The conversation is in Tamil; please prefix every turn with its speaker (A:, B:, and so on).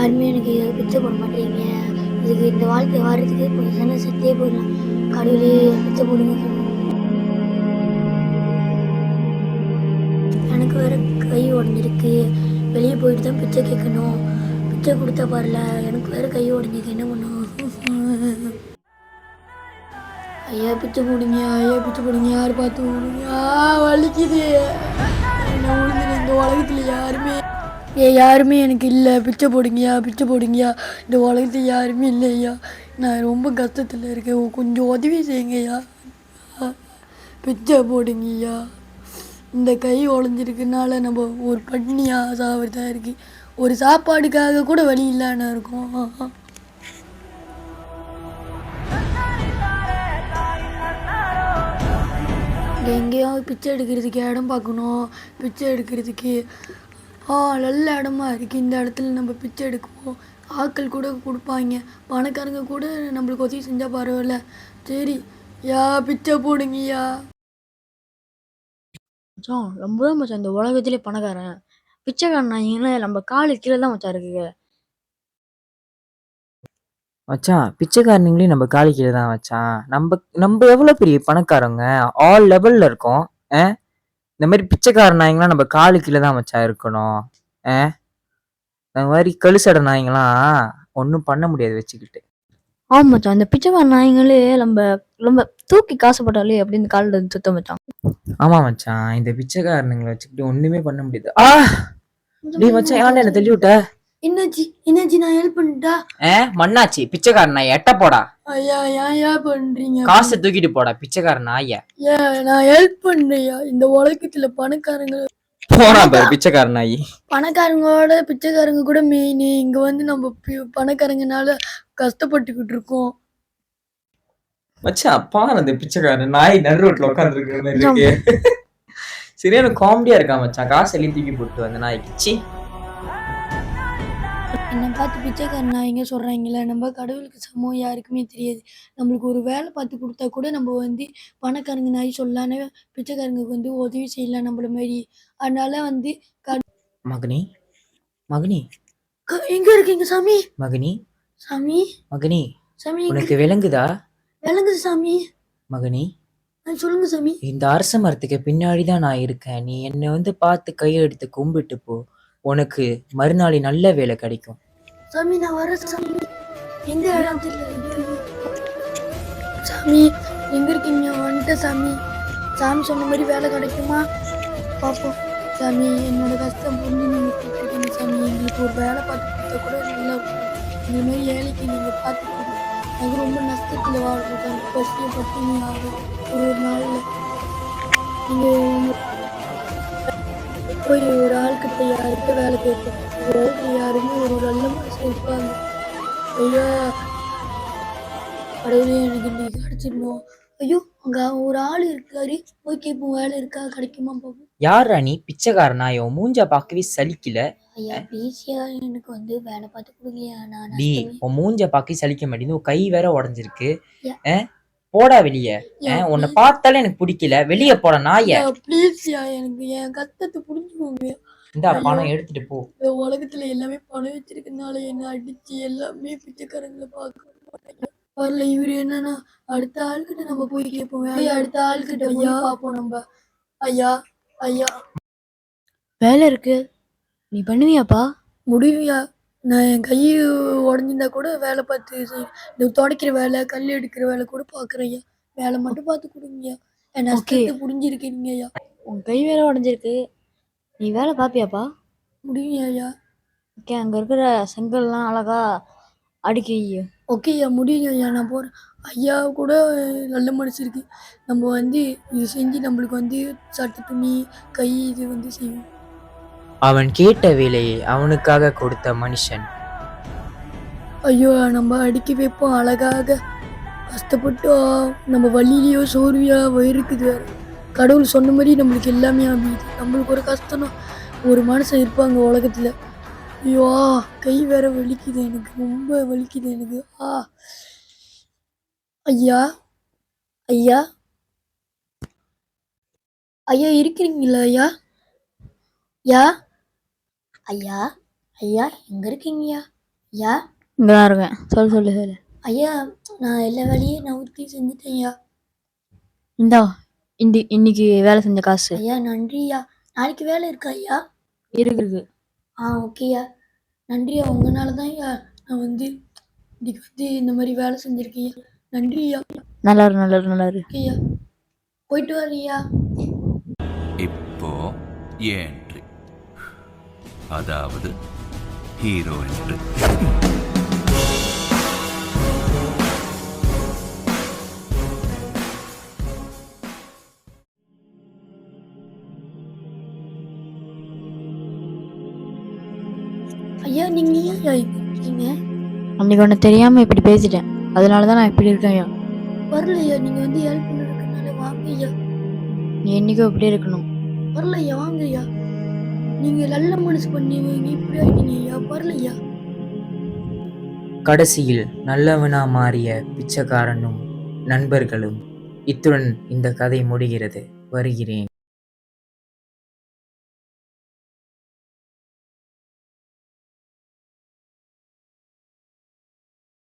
A: யாருமே எனக்கு பிச்சை போட மாட்டேங்க. இதுக்கு இந்த வாழ்க்கை வாரத்துக்கு கொஞ்சம் செத்தே போயிடலாம். கடவுளே பிச்சை போடுங்க. எனக்கு வேற கை உடஞ்சிருக்கு. வெளியே போயிட்டு தான் பிச்சை கேட்கணும். பிச்சை கொடுத்தா பாருல, எனக்கு வேற கை உடஞ்சிருக்கு. என்ன பண்ணும்? ஐயா பிச்சை போடுங்க, ஐயா பிச்சை போடுங்க, யார் பார்த்து போடுங்க. வலிக்குது. நான் விழுந்துட்டேன். இந்த உலகத்துல யாருமே எனக்கு இல்லை. பிச்சை போடுங்கய்யா, பிச்சை போடுங்கய்யா. இந்த உலகத்துல யாருமே இல்லையா. நான் ரொம்ப கஷ்டத்தில் இருக்கேன். கொஞ்சம் உதவி செய்யுங்கய்யா. பிச்சை போடுங்கய்யா. இந்த கை உடஞ்சிருக்குனால நம்ம ஒரு பட்னியாக சாப்பிட்றதா இருக்கு. ஒரு சாப்பாடுக்காக கூட வழி இல்லாமல் இருக்கும். எங்கேயாவது பிச்சை எடுக்கிறதுக்கு இடம் பார்க்கணும். பிச்சை எடுக்கிறதுக்கு நல்ல இடமா இருக்குது. இந்த இடத்துல நம்ம பிச்சை எடுக்குவோம். ஆட்கள் கூட கொடுப்பாங்க. பணக்காரங்க கூட நம்மளுக்கு உதவி செஞ்சால் பரவாயில்ல. சரி யா, பிச்சை போடுங்கய்யா.
B: மச்சான் ரொம்ப தான் மச்சான் இந்த உலகத்திலே பணக்காரன். பிச்சைக்காரன் நம்ம காலு கீழே தான் மச்சான் இருக்கு.
C: மச்சான் பிச்சைக்காரனுங்களையும் நம்ம காலு கீழே தான் மச்சான். நம்ம எவ்வளோ பெரிய பணக்காரங்க, ஆல் லெவல்ல இருக்கோம். இந்த மாதிரி பிச்சைக்கார நாய்ங்களாம் நம்ம காலு கீழே தான் மச்சான் இருக்கணும். இந்த மாதிரி கழுசடை நாய்ங்களாம் ஒன்றும் பண்ண முடியாது வச்சுக்கிட்டு.
B: ஆமா மச்சான், அந்த பிச்சைக்கார நாய்ங்களே நம்ம ரொம்ப தூக்கி காசுப்பட்டாலே அப்படின்னு காலில் சுத்த மச்சான்.
C: ஆமா மச்சான், இந்த பிச்சைக்காரனுங்களை வச்சுக்கிட்டு ஒண்ணுமே பண்ண முடியாது. டேய் மச்சான், ஏன்டா என்ன தள்ளி விட்ட?
A: என்னாச்சு நான் ஹெல்ப் பண்ணிட்டா?
C: மண்ணாச்சி பிச்சைக்கார நாய், எட்ட போடா.
A: ஐயா ஏன் பண்றீங்க?
C: காசை தூக்கிட்டு போடா பிச்சைக்கார நாய.
A: நான் ஹெல்ப் பண்றேயா. இந்த உலகத்துல பணக்காரங்க
C: போனா பாரு பிச்சைக்கார நாய்.
A: பணக்காரங்களோட பிச்சைக்காரங்க கூட மெயின். இங்க வந்து நம்ம பணக்காரங்கனால கஷ்டப்பட்டுக்கிட்டு இருக்கோம்.
C: மச்சான் பாரு, அந்த பிச்சைக்காரன் நாய் நடு ரோட்ல உட்கார்ந்து இருக்கிற மாதிரி இருக்கு. சரியான காமெடியா இருக்கா மச்சான். காசு எல்லாம் தூக்கி போட்டு வந்த நாய்க்கு.
A: என்னை பார்த்து பிச்சைக்காரன் நாய்ங்க சொல்றாங்களே, நம்ம கடவுளுக்கு சமம் யாருக்குமே தெரியாது. நம்மளுக்கு ஒரு வேலை பார்த்து கொடுத்தா கூட நம்ம வந்து பணக்காரங்க நாய் சொல்லலான்னு பிச்சைக்காரங்க வந்து உதவி செய்யலாம் நம்மள மாதிரி. அதனால வந்து
C: மகனி மகனி
A: எங்க இருக்கீங்க சாமி?
C: மகனி
A: சாமி
C: மகனி
A: சாமி
C: உனக்கு விளங்குதா?
A: விளங்குது சாமி.
C: மகனி
A: சொல்லுங்க சாமி.
C: இந்த அரச மரத்துக்கு பின்னாடிதான் நான் இருக்கேன். நீ என்னை வந்து பார்த்து கையெடுத்து கும்பிட்டு போ. உனக்கு மறுநாளை நல்ல வேலை கிடைக்கும்.
A: சாமி நான் வர சாமி. எந்த இடம் தெரியல சாமி. எங்க இருக்கீங்க? வந்துட்டேன் சாமி. சாமி சொன்ன மாதிரி வேலை கிடைக்குமா பார்ப்போம். சாமி என்னோட கஷ்டம் புரிஞ்சு நீங்க கூப்பிட்டுருக்கீங்க சாமி. எங்களுக்கு ஒரு வேலை பார்த்து கொடுத்தா கூட நல்லா இருக்கும். இந்த மாதிரி வேலைக்கு நீங்க பார்த்து கொடுங்க. எனக்கு ரொம்ப நஷ்டத்தில் வாழ்றேன். பசியை பட்டினி ஆகும் ஒரு நாளில். நீங்கள் போய் ஒரு ஆள்கிட்ட யாருக்கு வேலை கேட்போம். யாருமே ஒரு நல்ல மனுஷன் இருப்பாங்க. ஐயா கடவுளே எனக்கு இன்னைக்கு கிடைச்சிடணும். ஐயோ அங்க ஒரு ஆள் இருக்காரு. போய் கேட்போம் வேலை இருக்கா கிடைக்குமா பார்ப்போம்.
C: யார் ராணி பிச்சைக்கார நாயோ? மூஞ்சா பார்க்கவே சலிக்கல.
A: ஐயா ப்ளீஸ்யா எனக்கு வந்து வேலை பார்த்து கொடுங்கயா.
C: டி உன் மூஞ்ச பார்க்க சலிக்க மாட்டேங்குது. உன் கை வேற உடஞ்சிருக்கு. போடா வெளியே. உன்னை பார்த்தாலே எனக்கு பிடிக்கல. வெளியே போட நாய.
A: ப்ளீஸ்யா எனக்கு என் கஷ்டத்தை புரிஞ்சுக்கோங்க.
C: இந்த பணம் எடுத்துட்டு போ.
A: இந்த உலகத்துல எல்லாமே பணம் வச்சிருக்கனால என்ன அடிச்சு எல்லாமே பிச்சைக்காரங்களை பார்க்க வரல. இவரு என்னன்னா அடுத்த ஆள்கிட்ட நம்ம போய் கேட்போம். அடுத்த ஆள்கிட்ட போய் பார்ப்போம் நம்ம. ஐயா ஐயா
B: வேலை இருக்கு, நீ பண்ணுவியாப்பா?
A: முடிவியா? நான் என் கை உடஞ்சிருந்தா கூட வேலை பார்த்து இந்த துடைக்கிற வேலை, கல் எடுக்கிற வேலை கூட பார்க்குறேன் ஐயா. வேலை மட்டும் பார்த்து கொடுங்கய்யா. என் நஷ்டத்தை புரிஞ்சிருக்கீங்க ஐயா.
B: உன் கை வேற உடஞ்சிருக்கு, நீ வேலை பார்ப்பியாப்பா?
A: முடியும் ஐயா.
B: ஓகே, அங்கே இருக்கிற செங்கல்லாம் அழகா அடுக்கி.
A: ஓகே ஐயா, முடியும் ஐயா. நான் போகிறேன். ஐயா கூட நல்ல மனசு இருக்கு. நம்ம வந்து இது செஞ்சு நம்மளுக்கு வந்து சட்டை துணி கை இது வந்து செய்வோம்.
C: அவன் கேட்ட வேலையை அவனுக்காக கொடுத்த மனுஷன்.
A: ஐயோ நம்ம அடுக்கி வைப்போம் அழகாக. கஷ்டப்பட்டு நம்ம வழியிலையோ சோர்வியா இருக்குது வேற. கடவுள் சொன்ன மாதிரி நம்மளுக்கு எல்லாமே அமையுது. நம்மளுக்கு ஒரு கஷ்டம்னா ஒரு மனுஷன் இருப்பாங்க உலகத்துல. ஐயோ கை வேற வலிக்குது எனக்கு, ரொம்ப வலிக்குது எனக்கு. ஐயா ஐயா ஐயா இருக்கிறீங்களா ஐயா? யா ஐயா ஐயா எங்க இருக்கீங்கய்யா? ஐயா
B: இங்கே தான் இருக்கேன். சொல்லு.
A: ஐயா நான் எல்லா வேலையும் நான் ஊற்றி செஞ்சுட்டேன் ஐயா.
B: இந்தா இன்னைக்கு வேலை செஞ்ச காசு
A: ஐயா நன்றி ஐயா. நாளைக்கு வேலை இருக்கா ஐயா?
B: இருக்கு.
A: ஓகேயா நன்றியா. உங்களால தான் ஐயா நான் வந்து இன்னைக்கு வந்து இந்த மாதிரி வேலை செஞ்சுருக்கேன் ஐயா. நன்றி ஐயா.
B: நல்லா இரு.
A: ஓகேயா போயிட்டு வரையா.
D: இப்போ என்ட்ரி, அதாவது ஹீரோ என்ட்ரி.
A: ஐயா நீங்க ஏன் ஐயா இப்படி இருக்கீங்க?
B: அன்னைக்கு ஒன்று தெரியாமல் இப்படி பேசிட்டேன். அதனால தான் நான் இப்படி இருக்கேன் ஐயா.
A: வரலையா நீங்க வந்து ஹெல்ப் பண்ணுறதுனால வாங்க ஐயா.
B: நீ என்னைக்கும் இப்படி இருக்கணும்.
A: வரலையா வாங்க ஐயா. நீங்க நல்ல மனசு பண்ணி இப்படி ஆயிட்டீங்க ஐயா. வரலையா.
C: கடைசியில் நல்லவனா மாறிய பிச்சைக்காரனும் நண்பர்களும். இத்துடன் இந்த கதை முடிகிறது. வருகிறேன்.